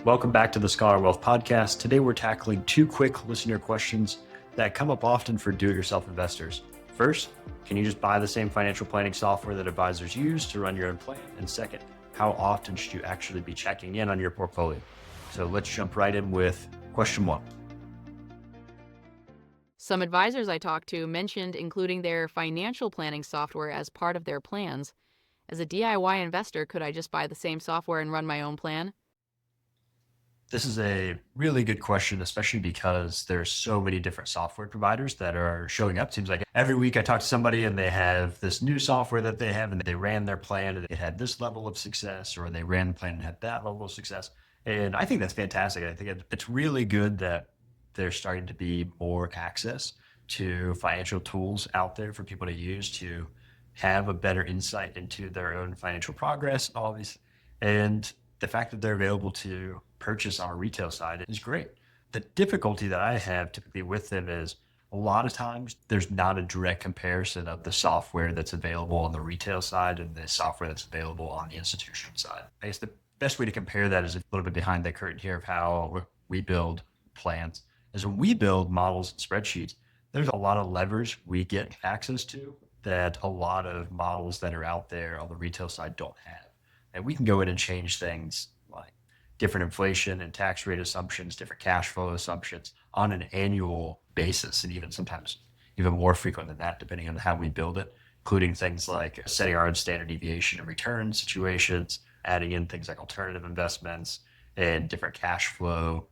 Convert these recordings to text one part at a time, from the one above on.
Welcome back to the Scholar Wealth Podcast. Today we're tackling two quick listener questions that come up often for do-it-yourself investors. First, can you just buy the same financial planning software that advisors use to run your own plan? And second, how often should you actually be checking in on your portfolio? So let's jump right in with question one. Some advisors I talked to mentioned including their financial planning software as part of their plans. As a DIY investor, could I just buy the same software and run my own plan? This is a really good question, especially because there's so many different software providers that are showing up. Seems like every week I talk to somebody and they have this new software that they have and they ran their plan and it had this level of success, or they ran the plan and had that level of success. And I think that's fantastic. I think it's really good that there's starting to be more access to financial tools out there for people to use to have a better insight into their own financial progress, all these. And the fact that they're available to purchase on a retail side is great. The difficulty that I have typically with them is a lot of times there's not a direct comparison of the software that's available on the retail side and the software that's available on the institutional side. I guess the best way to compare that is a little bit behind the curtain here of how we build plans. Is when we build models and spreadsheets, there's a lot of levers we get access to that a lot of models that are out there on the retail side don't have. And we can go in and change things like different inflation and tax rate assumptions, different cash flow assumptions on an annual basis, and even sometimes even more frequent than that, depending on how we build it, including things like setting our own standard deviation and return situations, adding in things like alternative investments and different cash flow,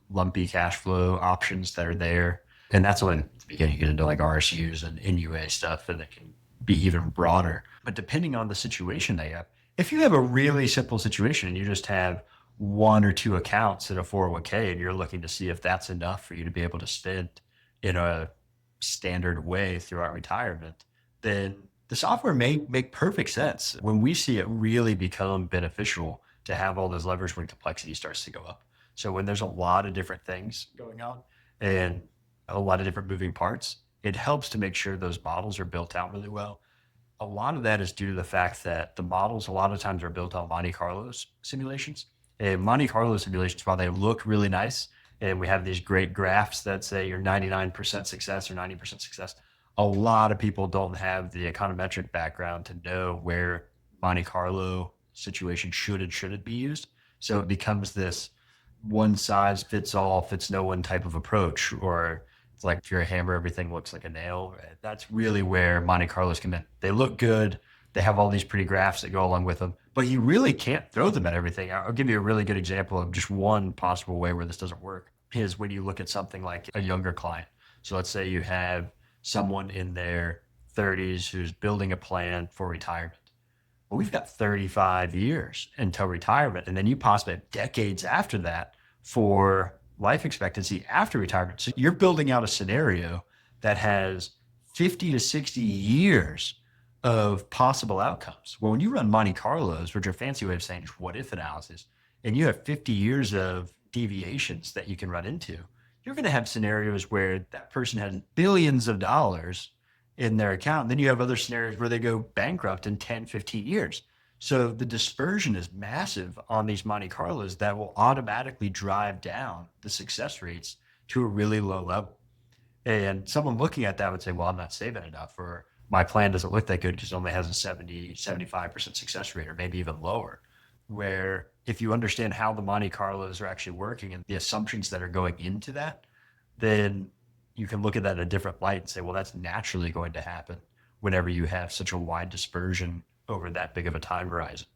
lumpy cash flow options that are there. And that's when you get into like RSUs and NUA stuff, and it can be even broader. But depending on the situation they have, if you have a really simple situation and you just have one or two accounts in a 401k and you're looking to see if that's enough for you to be able to spend in a standard way throughout retirement, then the software may make perfect sense. When we see it really become beneficial to have all those levers when complexity starts to go up. So when there's a lot of different things going on and a lot of different moving parts, it helps to make sure those models are built out really well. A lot of that is due to the fact that the models a lot of times are built on Monte Carlo simulations. And Monte Carlo simulations, while they look really nice, and we have these great graphs that say you're 99% success or 90% success, a lot of people don't have the econometric background to know where Monte Carlo situation should and shouldn't be used. So it becomes this one size fits all, fits no one type of approach, or it's like if you're a hammer, everything looks like a nail. That's really where Monte Carlos come in. They look good. They have all these pretty graphs that go along with them, but you really can't throw them at everything. I'll give you a really good example of just one possible way where this doesn't work is when you look at something like a younger client. So let's say you have someone in their 30s who's building a plan for retirement. Well, we've got 35 years until retirement, and then you possibly have decades after that for life expectancy after retirement. So you're building out a scenario that has 50 to 60 years of possible outcomes. Well, when you run Monte Carlos, which are a fancy way of saying what if analysis, and you have 50 years of deviations that you can run into, you're going to have scenarios where that person has billions of dollars in their account. And then you have other scenarios where they go bankrupt in 10, 15 years. So the dispersion is massive on these Monte Carlos that will automatically drive down the success rates to a really low level. And someone looking at that would say, well, I'm not saving enough, or my plan doesn't look that good because it only has a 70, 75% success rate, or maybe even lower. Where if you understand how the Monte Carlos are actually working and the assumptions that are going into that, then you can look at that in a different light and say, well, that's naturally going to happen whenever you have such a wide dispersion over that big of a time horizon.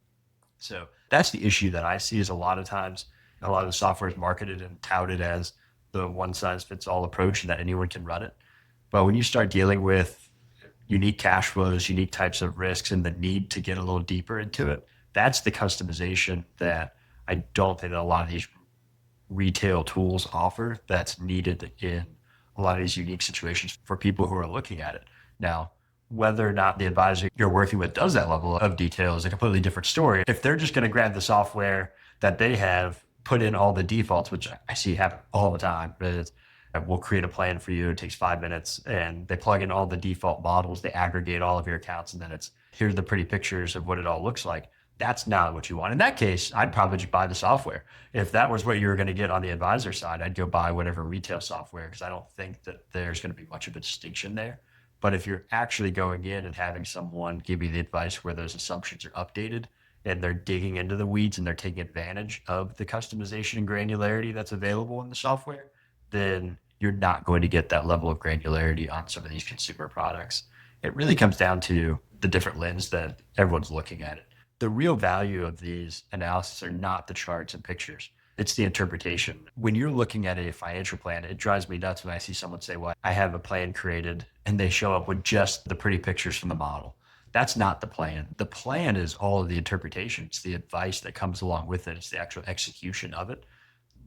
So that's the issue that I see is a lot of times, a lot of the software is marketed and touted as the one size fits all approach and that anyone can run it. But when you start dealing with unique cash flows, unique types of risks, and the need to get a little deeper into it, that's the customization that I don't think that a lot of these retail tools offer that's needed in a lot of these unique situations for people who are looking at it. Now, whether or not the advisor you're working with does that level of detail is a completely different story. If they're just going to grab the software that they have, put in all the defaults, which I see happen all the time, we'll create a plan for you. It takes 5 minutes and they plug in all the default models. They aggregate all of your accounts and then it's, here's the pretty pictures of what it all looks like. That's not what you want. In that case, I'd probably just buy the software. If that was what you were going to get on the advisor side, I'd go buy whatever retail software because I don't think that there's going to be much of a distinction there. But if you're actually going in and having someone give you the advice where those assumptions are updated and they're digging into the weeds and they're taking advantage of the customization and granularity that's available in the software, then you're not going to get that level of granularity on some of these consumer products. It really comes down to the different lens that everyone's looking at it. The real value of these analyses are not the charts and pictures. It's the interpretation. When you're looking at a financial plan, it drives me nuts when I see someone say, well, I have a plan created, and they show up with just the pretty pictures from the model. That's not the plan. The plan is all of the interpretation. It's the advice that comes along with it. It's the actual execution of it.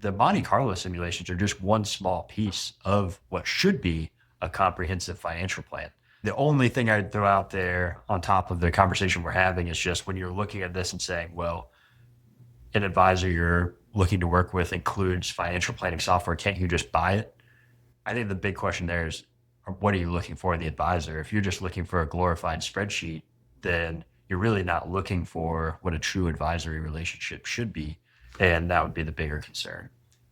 The Monte Carlo simulations are just one small piece of what should be a comprehensive financial plan. The only thing I'd throw out there on top of the conversation we're having is just when you're looking at this and saying, well, an advisor you're looking to work with includes financial planning software, can't you just buy it? I think the big question there is, what are you looking for in the advisor? If you're just looking for a glorified spreadsheet, then you're really not looking for what a true advisory relationship should be. And that would be the bigger concern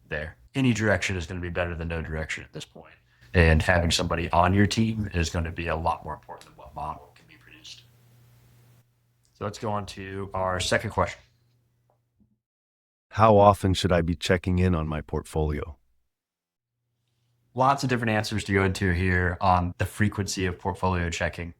there. Any direction is going to be better than no direction at this point. And having somebody on your team is going to be a lot more important than what model can be produced. So let's go on to our second question. How often should I be checking in on my portfolio? Lots of different answers to go into here on the frequency of portfolio checking.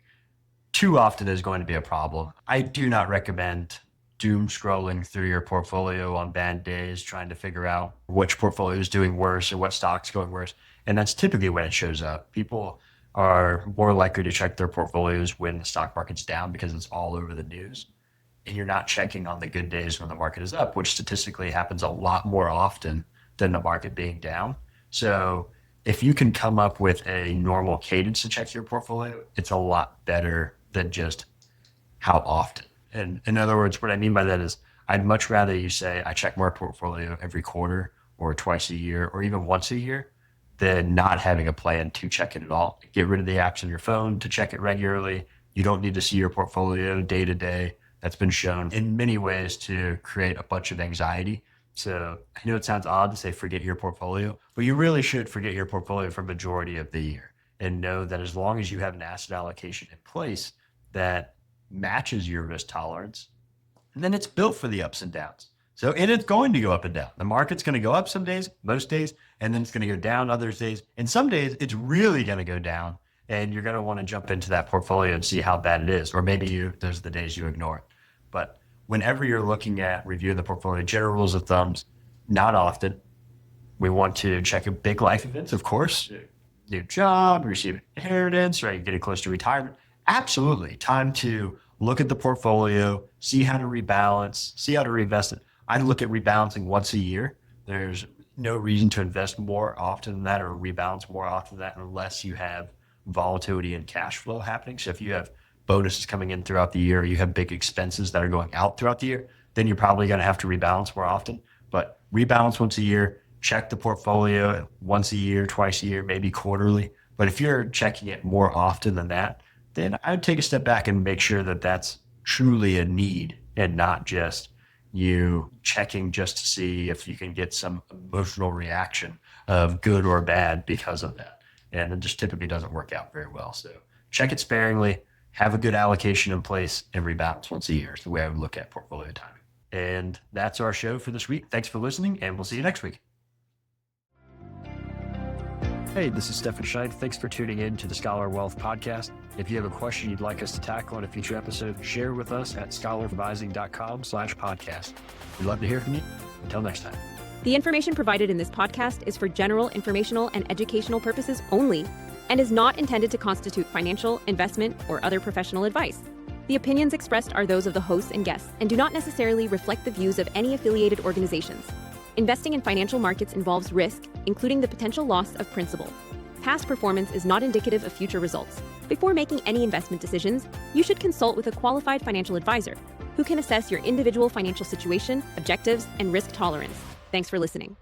Too often is going to be a problem. I do not recommend doom scrolling through your portfolio on bad days, trying to figure out which portfolio is doing worse or what stock's going worse. And that's typically when it shows up. People are more likely to check their portfolios when the stock market's down because it's all over the news. And you're not checking on the good days when the market is up, which statistically happens a lot more often than the market being down. So if you can come up with a normal cadence to check your portfolio, it's a lot better than just how often. And in other words, what I mean by that is I'd much rather you say, I check my portfolio every quarter or twice a year or even once a year than not having a plan to check it at all. Get rid of the apps on your phone to check it regularly. You don't need to see your portfolio day to day. That's been shown in many ways to create a bunch of anxiety. So I know it sounds odd to say forget your portfolio, but you really should forget your portfolio for majority of the year and know that as long as you have an asset allocation in place that matches your risk tolerance, and then it's built for the ups and downs. So, and it's going to go up and down. The market's going to go up some days, most days, and then it's going to go down other days. And some days it's really going to go down and you're going to want to jump into that portfolio and see how bad it is. Or maybe those are the days you ignore it. But whenever you're looking at reviewing the portfolio, general rules of thumbs, not often. We want to check big life events, of course. New job, receive inheritance, right? Getting close to retirement. Absolutely. Time to look at the portfolio, see how to rebalance, see how to reinvest it. I look at rebalancing once a year. There's no reason to invest more often than that or rebalance more often than that unless you have volatility and cash flow happening. So if you have bonuses coming in throughout the year, you have big expenses that are going out throughout the year, then you're probably going to have to rebalance more often. But rebalance once a year, check the portfolio once a year, twice a year, maybe quarterly. But if you're checking it more often than that, then I'd take a step back and make sure that that's truly a need and not just you checking just to see if you can get some emotional reaction of good or bad because of that. And it just typically doesn't work out very well. So check it sparingly, have a good allocation in place, and rebalance once a year is the way I would look at portfolio timing. And that's our show for this week. Thanks for listening, and we'll see you next week. Hey, this is Stephan Shipe. Thanks for tuning in to the Scholar Wealth Podcast. If you have a question you'd like us to tackle in a future episode, share with us at scholaradvising.com/podcast. We'd love to hear from you. Until next time. The information provided in this podcast is for general informational and educational purposes only and is not intended to constitute financial, investment, or other professional advice. The opinions expressed are those of the hosts and guests and do not necessarily reflect the views of any affiliated organizations. Investing in financial markets involves risk, including the potential loss of principal. Past performance is not indicative of future results. Before making any investment decisions, you should consult with a qualified financial advisor who can assess your individual financial situation, objectives, and risk tolerance. Thanks for listening.